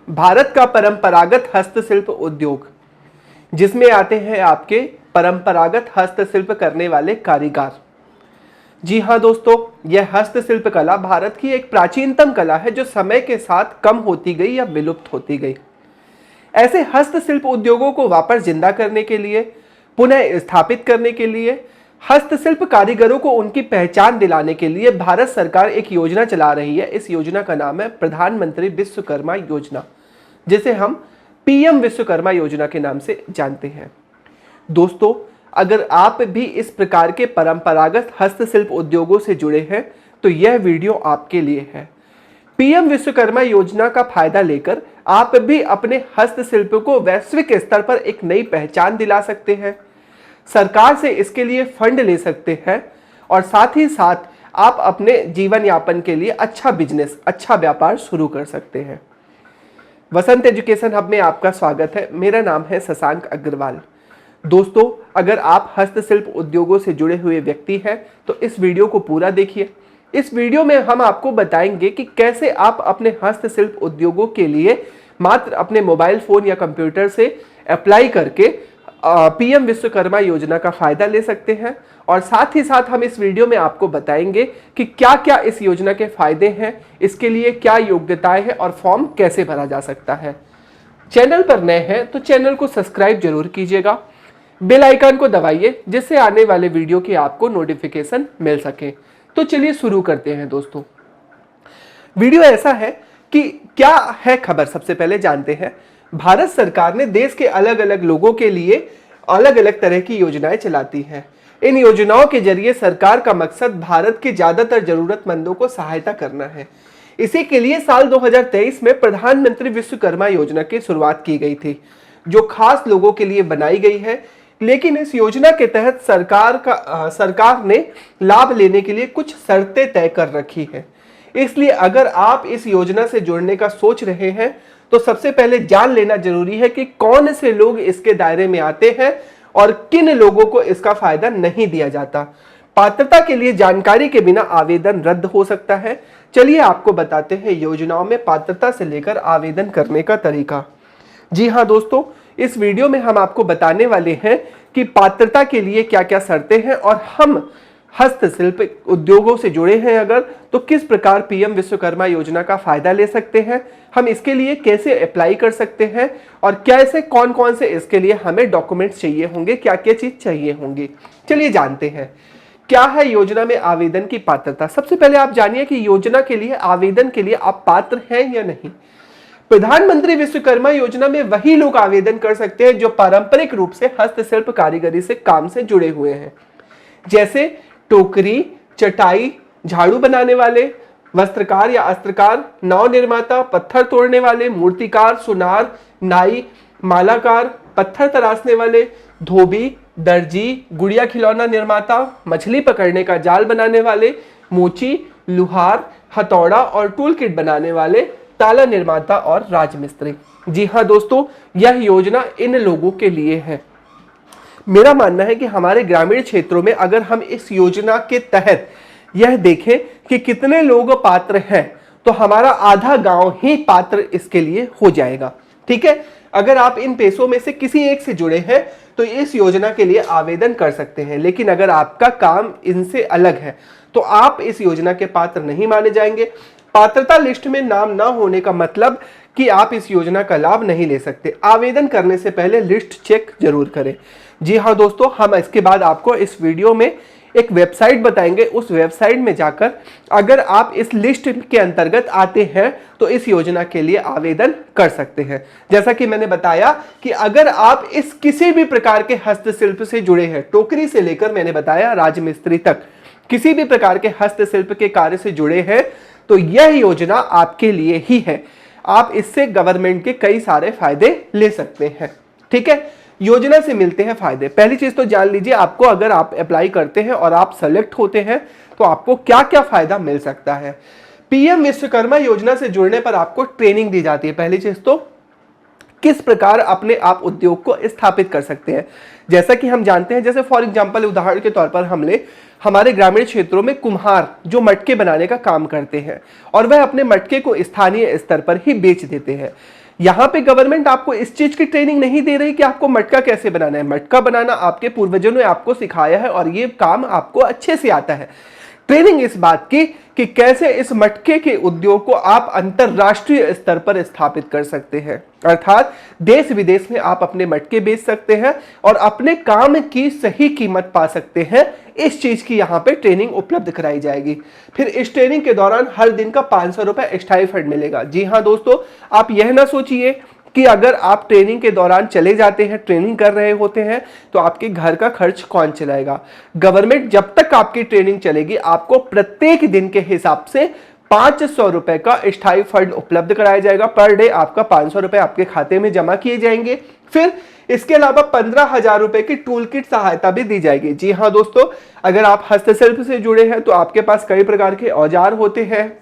भारत का परंपरागत हस्तशिल्प उद्योग, जिसमें आते हैं आपके परंपरागत हस्तशिल्प करने वाले कारीगर। जी हाँ दोस्तों, यह हस्तशिल्प कला भारत की एक प्राचीनतम कला है जो समय के साथ कम होती गई या विलुप्त होती गई। ऐसे हस्तशिल्प उद्योगों को वापस जिंदा करने के लिए, पुनः स्थापित करने के लिए, हस्तशिल्प कारीगरों को उनकी पहचान दिलाने के लिए भारत सरकार एक योजना चला रही है। इस योजना का नाम है प्रधानमंत्री विश्वकर्मा योजना, जिसे हम पीएम विश्वकर्मा योजना के नाम से जानते हैं। दोस्तों, अगर आप भी इस प्रकार के परंपरागत हस्तशिल्प उद्योगों से जुड़े हैं तो यह वीडियो आपके लिए है। पीएम विश्वकर्मा योजना का फायदा लेकर आप भी अपने हस्तशिल्प को वैश्विक स्तर पर एक नई पहचान दिला सकते हैं। सरकार से इसके लिए फंड ले सकते हैं और साथ ही साथ आप अपने जीवन यापन के लिए अच्छा बिजनेस, अच्छा व्यापार शुरू कर सकते हैं। वसंत एजुकेशन हब में आपका स्वागत है। मेरा नाम है शशांक अग्रवाल। दोस्तों, अगर आप हस्तशिल्प उद्योगों से जुड़े हुए व्यक्ति हैं तो इस वीडियो को पूरा देखिए। इस वीडियो में हम आपको बताएंगे कि कैसे आप अपने हस्तशिल्प उद्योगों के लिए मात्र अपने मोबाइल फोन या कंप्यूटर से अप्लाई करके पीएम विश्वकर्मा योजना का फायदा ले सकते हैं। और साथ ही साथ हम इस वीडियो में आपको बताएंगे कि क्या क्या इस योजना के फायदे हैं, इसके लिए क्या योग्यताएं हैं और फॉर्म कैसे भरा जा सकता है। चैनल पर नए हैं तो चैनल को सब्सक्राइब जरूर कीजिएगा, बेल आइकन को दबाइए जिससे आने वाले वीडियो की आपको नोटिफिकेशन मिल सके। तो चलिए शुरू करते हैं दोस्तों। वीडियो ऐसा है कि क्या है खबर, सबसे पहले जानते हैं। भारत सरकार ने देश के अलग अलग लोगों के लिए अलग अलग तरह की योजनाएं चलाती हैं। इन योजनाओं के जरिए सरकार का मकसद भारत के ज्यादातर जरूरतमंदों को सहायता करना है। इसी के लिए साल 2023 में प्रधानमंत्री विश्वकर्मा योजना की शुरुआत की गई थी, जो खास लोगों के लिए बनाई गई है। लेकिन इस योजना के तहत सरकार ने लाभ लेने के लिए कुछ शर्तें तय कर रखी है। इसलिए अगर आप इस योजना से जुड़ने का सोच रहे हैं तो सबसे पहले जान लेना जरूरी है कि कौन से लोग इसके दायरे में आते हैं और किन लोगों को इसका फायदा नहीं दिया जाता। पात्रता के लिए जानकारी के बिना आवेदन रद्द हो सकता है। चलिए आपको बताते हैं योजनाओं में पात्रता से लेकर आवेदन करने का तरीका। जी हाँ दोस्तों, इस वीडियो में हम आपको बताने वाले हैं कि पात्रता के लिए क्या क्या शर्तें हैं और हम हस्तशिल्प उद्योगों से जुड़े हैं अगर तो किस प्रकार पीएम विश्वकर्मा योजना का फायदा ले सकते हैं, हम इसके लिए कैसे अप्लाई कर सकते हैं और कैसे कौन कौन से इसके लिए हमें डॉक्यूमेंट्स चाहिए होंगे, क्या क्या चीज चाहिए होंगी। चलिए जानते हैं क्या है योजना में आवेदन की पात्रता। सबसे पहले आप जानिए कि योजना के लिए आवेदन के लिए आप पात्र हैं या नहीं। प्रधानमंत्री विश्वकर्मा योजना में वही लोग आवेदन कर सकते हैं जो पारंपरिक रूप से हस्तशिल्प कारीगरी से काम से जुड़े हुए हैं, जैसे टोकरी, चटाई, झाड़ू बनाने वाले, वस्त्रकार या अस्त्रकार, नाव निर्माता, पत्थर तोड़ने वाले, मूर्तिकार, सुनार, नाई, मालाकार, पत्थर तराशने वाले, धोबी, दर्जी, गुड़िया खिलौना निर्माता, मछली पकड़ने का जाल बनाने वाले, मोची, लुहार, हथौड़ा और टूल किट बनाने वाले, ताला निर्माता और राजमिस्त्री। जी हाँ दोस्तों, यह योजना इन लोगों के लिए है। मेरा मानना है कि हमारे ग्रामीण क्षेत्रों में अगर हम इस योजना के तहत यह देखें कि कितने लोग पात्र हैं तो हमारा आधा गांव ही पात्र इसके लिए हो जाएगा। ठीक है, अगर आप इन पेशों में से किसी एक से जुड़े हैं तो इस योजना के लिए आवेदन कर सकते हैं। लेकिन अगर आपका काम इनसे अलग है तो आप इस योजना के पात्र नहीं माने जाएंगे। पात्रता लिस्ट में नाम ना होने का मतलब कि आप इस योजना का लाभ नहीं ले सकते। आवेदन करने से पहले लिस्ट चेक जरूर करें। जी हाँ दोस्तों, हम इसके बाद आपको इस वीडियो में एक वेबसाइट बताएंगे। उस वेबसाइट में जाकर अगर आप इस लिस्ट के अंतर्गत आते हैं तो इस योजना के लिए आवेदन कर सकते हैं। जैसा कि मैंने बताया कि अगर आप इस किसी भी प्रकार के हस्तशिल्प से जुड़े हैं, टोकरी से लेकर मैंने बताया राजमिस्त्री तक, किसी भी प्रकार के हस्तशिल्प के कार्य से जुड़े हैं तो यह योजना आपके लिए ही है। आप इससे गवर्नमेंट के कई सारे फायदे ले सकते हैं। ठीक है, योजना से मिलते हैं फायदे। पहली चीज तो जान लीजिए, आपको अगर आप अप्लाई करते हैं और आप सेलेक्ट होते हैं तो आपको क्या क्या फायदा मिल सकता है। पीएम विश्वकर्मा योजना से जुड़ने पर आपको ट्रेनिंग दी जाती है। पहली चीज तो किस प्रकार अपने आप उद्योग को स्थापित कर सकते हैं। जैसा कि हम जानते हैं, जैसे फॉर एग्जांपल उदाहरण के तौर पर हम ले, हमारे ग्रामीण क्षेत्रों में कुम्हार जो मटके बनाने का काम करते हैं और वह अपने मटके को स्थानीय स्तर पर ही बेच देते हैं। यहाँ पे गवर्नमेंट आपको इस चीज की ट्रेनिंग नहीं दे रही कि आपको मटका कैसे बनाना है। मटका बनाना आपके पूर्वजों ने आपको सिखाया है और ये काम आपको अच्छे से आता है। ट्रेनिंग इस बात की कि कैसे इस मटके के उद्योग को आप अंतरराष्ट्रीय स्तर पर स्थापित कर सकते हैं, अर्थात देश विदेश में आप अपने मटके बेच सकते हैं और अपने काम की सही कीमत पा सकते हैं। इस चीज की यहाँ पे ट्रेनिंग उपलब्ध कराई जाएगी। फिर इस ट्रेनिंग के दौरान हर दिन का 500 रुपए स्टाइपेंड मिलेगा। जी हाँ दोस्तों, आप यह ना सोचिए कि अगर आप ट्रेनिंग के दौरान चले जाते हैं, ट्रेनिंग कर रहे होते हैं, तो आपके घर का खर्च कौन चलाएगा। गवर्नमेंट जब तक आपकी ट्रेनिंग चलेगी आपको प्रत्येक दिन के हिसाब से 500 रुपए का स्थायी फंड उपलब्ध कराया जाएगा। पर डे आपका 500 रुपए आपके खाते में जमा किए जाएंगे। फिर इसके अलावा 15,000 रुपए की टूल किट सहायता भी दी जाएगी। जी हाँ दोस्तों, अगर आप हस्तशिल्प से जुड़े हैं तो आपके पास कई प्रकार के औजार होते हैं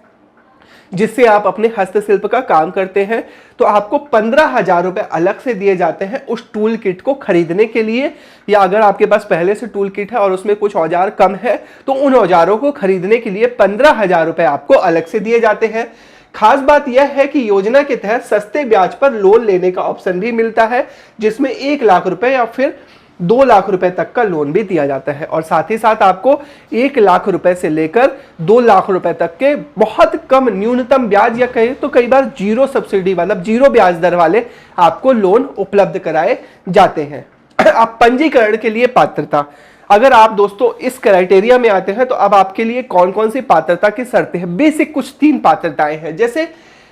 जिससे आप अपने हस्तशिल्प का काम करते हैं, तो आपको 15,000 रुपए अलग से दिए जाते हैं उस टूल किट को खरीदने के लिए। या अगर आपके पास पहले से टूल किट है और उसमें कुछ औजार कम है तो उन औजारों को खरीदने के लिए 15,000 रुपए आपको अलग से दिए जाते हैं। खास बात यह है कि योजना के तहत सस्ते ब्याज पर लोन लेने का ऑप्शन भी मिलता है, जिसमें 1 लाख रुपए या फिर 2 लाख रुपए तक का लोन भी दिया जाता है। और साथ ही साथ आपको 1 लाख रुपए से लेकर 2 लाख रुपए तक के बहुत कम न्यूनतम ब्याज या कहें तो कई बार जीरो सब्सिडी मतलब जीरो ब्याज दर वाले आपको लोन उपलब्ध कराए जाते हैं। अब पंजीकरण के लिए पात्रता, अगर आप दोस्तों इस क्राइटेरिया में आते हैं तो अब आपके लिए कौन कौन सी पात्रता की शर्तें हैं। बेसिक कुछ 3 पात्रताएं हैं, जैसे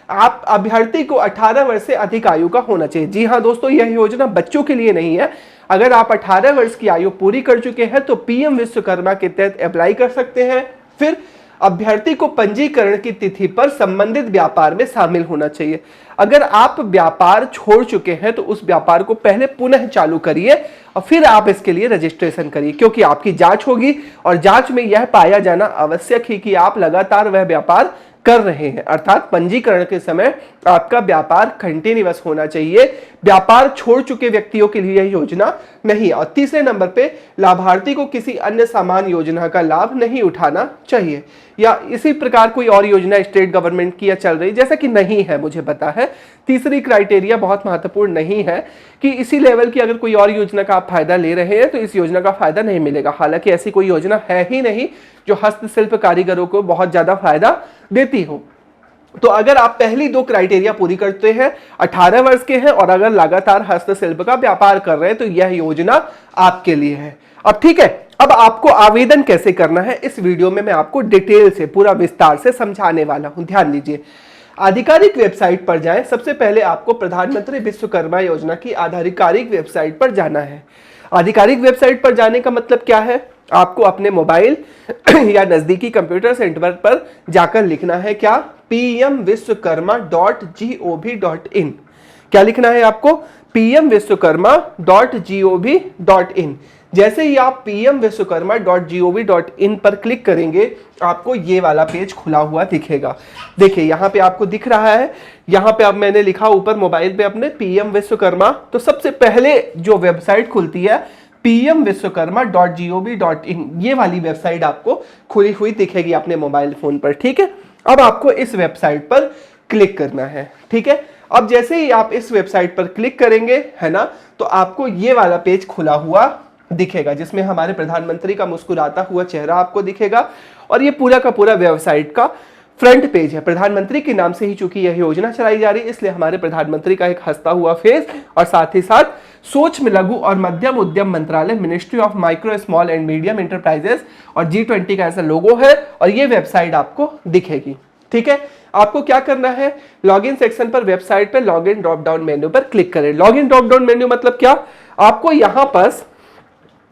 आप अभ्यर्थी को 18 वर्ष से अधिक आयु का होना चाहिए। जी हाँ दोस्तों, यह योजना बच्चों के लिए नहीं है। अगर आप 18 वर्ष की आयु पूरी कर चुके हैं तो पीएम विश्वकर्मा के तहत अप्लाई कर सकते हैं। फिर अभ्यर्थी को पंजीकरण की तिथि पर संबंधित व्यापार में शामिल होना चाहिए। अगर आप व्यापार छोड़ चुके हैं तो उस व्यापार को पहले पुनः चालू करिए और फिर आप इसके लिए रजिस्ट्रेशन करिए, क्योंकि आपकी जांच होगी और जांच में यह पाया जाना आवश्यक है कि आप लगातार वह व्यापार कर रहे हैं, अर्थात पंजीकरण के समय आपका व्यापार कंटिन्यूअस होना चाहिए। व्यापार छोड़ चुके व्यक्तियों के लिए यह योजना नहीं। और तीसरे नंबर पे लाभार्थी को किसी अन्य समान योजना का लाभ नहीं उठाना चाहिए, या इसी प्रकार कोई और योजना स्टेट गवर्नमेंट की या चल रही जैसा कि नहीं है, मुझे पता है। तीसरी क्राइटेरिया बहुत महत्वपूर्ण नहीं है कि इसी लेवल की अगर कोई और योजना का आप फायदा ले रहे हैं तो इस योजना का फायदा नहीं मिलेगा। हालांकि ऐसी कोई योजना है ही नहीं जो हस्तशिल्प कारीगरों को बहुत ज्यादा फायदा देती हो। तो अगर आप पहली 2 क्राइटेरिया पूरी करते हैं, 18 वर्ष के हैं और अगर लगातार हस्तशिल्प का व्यापार कर रहे हैं तो यह योजना आपके लिए है। अब ठीक है, अब आपको आवेदन कैसे करना है इस वीडियो में मैं आपको डिटेल से पूरा विस्तार से समझाने वाला हूं। ध्यान दीजिए, आधिकारिक वेबसाइट पर जाएं। सबसे पहले आपको प्रधानमंत्री विश्वकर्मा योजना की आधिकारिक वेबसाइट पर जाना है। आधिकारिक वेबसाइट पर जाने का मतलब क्या है, आपको अपने मोबाइल या नजदीकी कंप्यूटर सेंटर पर जाकर लिखना है क्या, pmvishwakarma.gov.in। क्या लिखना है आपको, pmvishwakarma.gov.in। जैसे ही आप pmvishwakarma.gov.in पर क्लिक करेंगे आपको ये वाला पेज खुला हुआ दिखेगा। देखिए यहाँ पे आपको दिख रहा है, यहाँ पे अब मैंने लिखा ऊपर मोबाइल पे अपने पीएम विश्वकर्मा। तो सबसे पहले जो वेबसाइट खुलती है pmvishwakarma.gov.in, ये वाली वेबसाइट आपको खुली हुई दिखेगी अपने मोबाइल फोन पर। ठीक है, अब आपको इस वेबसाइट पर क्लिक करना है। ठीक है, अब जैसे ही आप इस वेबसाइट पर क्लिक करेंगे है ना, तो आपको ये वाला पेज खुला हुआ दिखेगा जिसमें हमारे प्रधानमंत्री का मुस्कुराता हुआ चेहरा आपको दिखेगा। और ये पूरा का पूरा वेबसाइट का फ्रंट पेज है। प्रधानमंत्री के नाम से ही चूंकि यह योजना चलाई जा रही है इसलिए हमारे प्रधानमंत्री का एक हंसता हुआ फेस और साथ ही साथ सूक्ष्म लघु और मध्यम उद्यम मंत्रालय, ministry of micro small and medium enterprises और G20 का ऐसा लोगो है और ये वेबसाइट आपको दिखेगी। ठीक है, आपको क्या करना है, लॉगिन सेक्शन पर वेबसाइट पर लॉगिन ड्रॉप डाउन मेन्यू पर क्लिक करें। लॉगिन ड्रॉप डाउन मेन्यू मतलब क्या, आपको यहां पर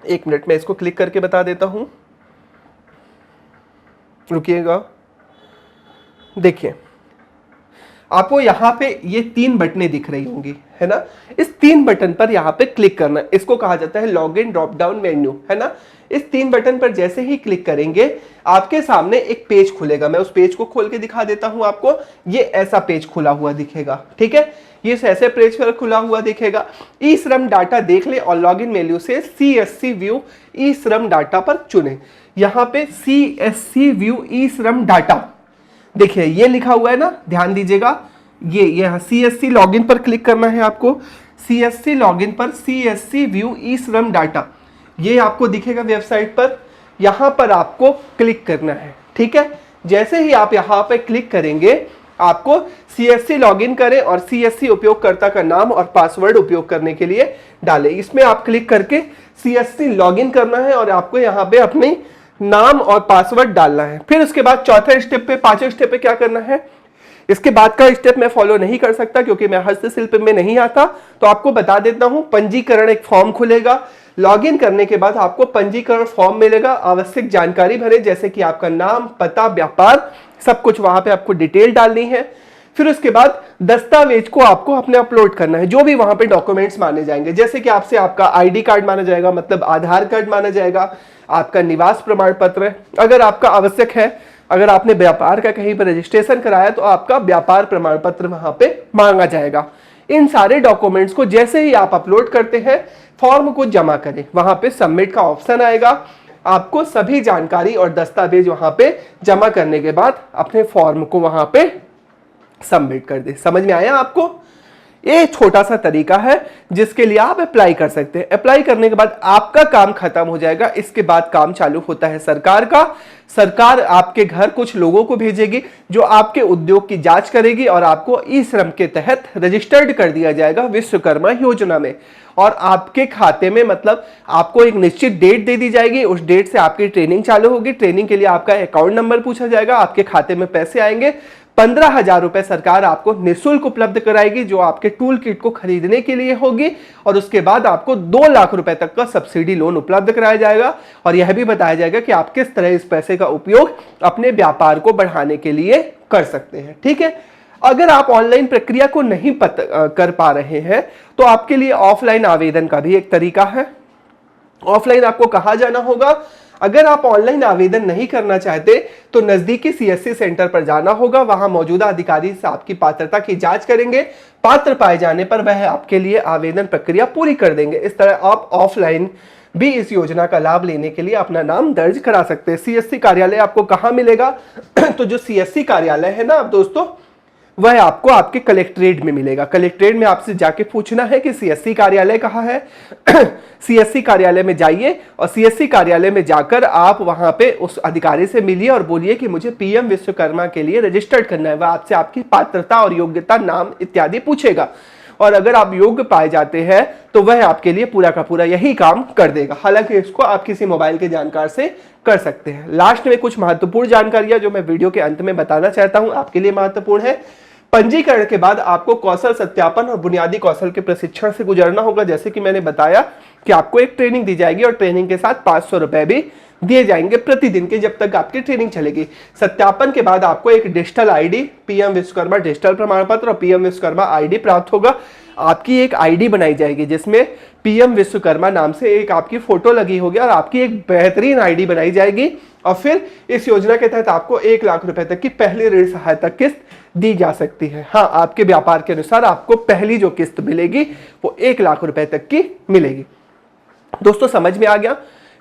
1 मिनट में इसको क्लिक करके बता देता हूं, रुकिएगा। देखिए आपको यहाँ पे ये 3 बटनें दिख रही होंगी है ना, इस 3 बटन पर यहाँ पे क्लिक करना है। इसको कहा जाता है लॉगिन ड्रॉप डाउन मेन्यू है ना। इस 3 बटन पर जैसे ही क्लिक करेंगे आपके सामने एक पेज खुलेगा। मैं उस पेज को खोल के दिखा देता हूं आपको। ये ऐसा पेज खुला हुआ दिखेगा। ठीक है, ये ऐसे पेज पर खुला हुआ दिखेगा। ई श्रम डाटा देख ले और लॉगिन मेन्यू से CSC व्यू ई श्रम डाटा पर चुने। यहाँ पे CSC व्यू ई श्रम डाटा देखिए ये लिखा हुआ है ना, ध्यान दीजिएगा, ये CSC लॉगिन पर क्लिक करना है आपको। CSC लॉगिन पर CSC व्यू ई श्रम डाटा, ये आपको दिखेगा वेबसाइट पर, यहां पर आपको क्लिक करना है। ठीक है, जैसे ही आप यहां पर क्लिक करेंगे आपको CSC लॉगिन करें और CSC उपयोगकर्ता का नाम और पासवर्ड उपयोग करने के लिए डालें। इसमें आप क्लिक करके CSC लॉगिन करना है और आपको यहाँ पे अपने नाम और पासवर्ड डालना है। फिर उसके बाद चौथे स्टेप पे, पांचवें स्टेप पे क्या करना है, इसके बाद का स्टेप मैं फॉलो नहीं कर सकता क्योंकि मैं हस्तशिल्प में नहीं आता, तो आपको बता देता हूं। पंजीकरण एक फॉर्म खुलेगा, लॉगिन करने के बाद आपको पंजीकरण फॉर्म मिलेगा। आवश्यक जानकारी भरे, जैसे कि आपका नाम, पता, व्यापार, सब कुछ वहां पे आपको डिटेल डालनी है। फिर उसके बाद दस्तावेज को आपको अपने अपलोड करना है, जो भी वहां पे डॉक्यूमेंट्स माने जाएंगे, जैसे कि आपसे आपका आईडी कार्ड माना जाएगा, मतलब आधार कार्ड माना जाएगा, आपका निवास प्रमाण पत्र, अगर आपका आवश्यक है, अगर आपने व्यापार का कहीं पर रजिस्ट्रेशन कराया तो आपका व्यापार प्रमाण पत्र वहां पे मांगा जाएगा। इन सारे डॉक्यूमेंट्स को जैसे ही आप अपलोड करते हैं, फॉर्म को जमा करें, वहां पे सबमिट का ऑप्शन आएगा। आपको सभी जानकारी और दस्तावेज वहां पे जमा करने के बाद अपने फॉर्म को वहां पे सबमिट कर दे। समझ में आया आपको? ये छोटा सा तरीका है जिसके लिए आप अप्लाई कर सकते हैं। अप्लाई करने के बाद आपका काम खत्म हो जाएगा, इसके बाद काम चालू होता है सरकार का। सरकार आपके घर कुछ लोगों को भेजेगी जो आपके उद्योग की जांच करेगी और आपको ई श्रम के तहत रजिस्टर्ड कर दिया जाएगा विश्वकर्मा योजना में। और आपके खाते में, मतलब आपको एक निश्चित डेट दे दी जाएगी, उस डेट से आपकी ट्रेनिंग चालू होगी। ट्रेनिंग के लिए आपका अकाउंट नंबर पूछा जाएगा, आपके खाते में पैसे आएंगे। 15,000 रुपए सरकार आपको निःशुल्क उपलब्ध कराएगी, जो आपके टूल किट को खरीदने के लिए होगी। और उसके बाद आपको 2 लाख रुपए तक का सब्सिडी लोन उपलब्ध कराया जाएगा और यह भी बताया जाएगा कि आप किस तरह इस पैसे का उपयोग अपने व्यापार को बढ़ाने के लिए कर सकते हैं। ठीक है, अगर आप ऑनलाइन प्रक्रिया को नहीं कर पा रहे हैं तो आपके लिए ऑफलाइन आवेदन का भी एक तरीका है। ऑफलाइन आपको कहाँ जाना होगा? अगर आप ऑनलाइन आवेदन नहीं करना चाहते तो नजदीकी CSC सेंटर पर जाना होगा। वहां मौजूदा अधिकारी से आपकी पात्रता की जांच करेंगे, पात्र पाए जाने पर वह आपके लिए आवेदन प्रक्रिया पूरी कर देंगे। इस तरह आप ऑफलाइन भी इस योजना का लाभ लेने के लिए अपना नाम दर्ज करा सकते हैं। CSC कार्यालय आपको कहाँ मिलेगा? तो जो CSC कार्यालय है ना दोस्तों, वह आपको आपके कलेक्ट्रेट में मिलेगा। कलेक्ट्रेट में आपसे जाके पूछना है कि CSC कार्यालय कहाँ है। CSC कार्यालय में जाइए और CSC कार्यालय में जाकर आप वहां पे उस अधिकारी से मिलिए और बोलिए कि मुझे PM विश्वकर्मा के लिए रजिस्टर्ड करना है। वह आपसे आपकी पात्रता और योग्यता, नाम इत्यादि पूछेगा और अगर आप योग्य पाए जाते हैं तो वह आपके लिए पूरा का पूरा यही काम कर देगा। हालांकि इसको आप किसी मोबाइल के जानकार से कर सकते हैं। लास्ट में कुछ महत्वपूर्ण जानकारियां जो मैं वीडियो के अंत में बताना चाहता हूं, आपके लिए महत्वपूर्ण है। पंजीकरण के बाद आपको कौशल सत्यापन और बुनियादी कौशल के प्रशिक्षण से गुजरना होगा। जैसे कि मैंने बताया कि आपको एक ट्रेनिंग दी जाएगी और ट्रेनिंग के साथ 500 रुपए भी दिए जाएंगे प्रतिदिन के, जब तक आपकी ट्रेनिंग चलेगी। सत्यापन के बाद आपको एक digital ID, PM Vishwakarma digital प्रमाण पत्र और PM विश्वकर्मा आईडी प्राप्त होगा। आपकी एक आईडी बनाई जाएगी जिसमें PM विश्वकर्मा नाम से एक आपकी फोटो लगी होगी और आपकी एक बेहतरीन आईडी बनाई जाएगी। और फिर इस योजना के तहत आपको 1 लाख रुपए तक की पहली ऋण सहायता किस्त दी जा सकती है। हाँ, आपके व्यापार के अनुसार आपको पहली जो किस्त मिलेगी वो 1 लाख रुपए तक की मिलेगी। दोस्तों समझ में आ गया?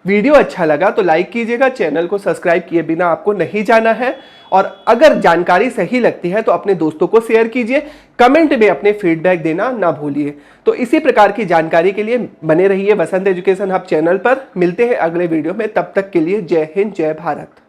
वीडियो अच्छा लगा तो लाइक कीजिएगा, चैनल को सब्सक्राइब किए बिना आपको नहीं जाना है। और अगर जानकारी सही लगती है तो अपने दोस्तों को शेयर कीजिए, कमेंट में अपने फीडबैक देना ना भूलिए। तो इसी प्रकार की जानकारी के लिए बने रहिए वसंत एजुकेशन हब चैनल पर। मिलते हैं अगले वीडियो में, तब तक के लिए जय हिंद, जय भारत।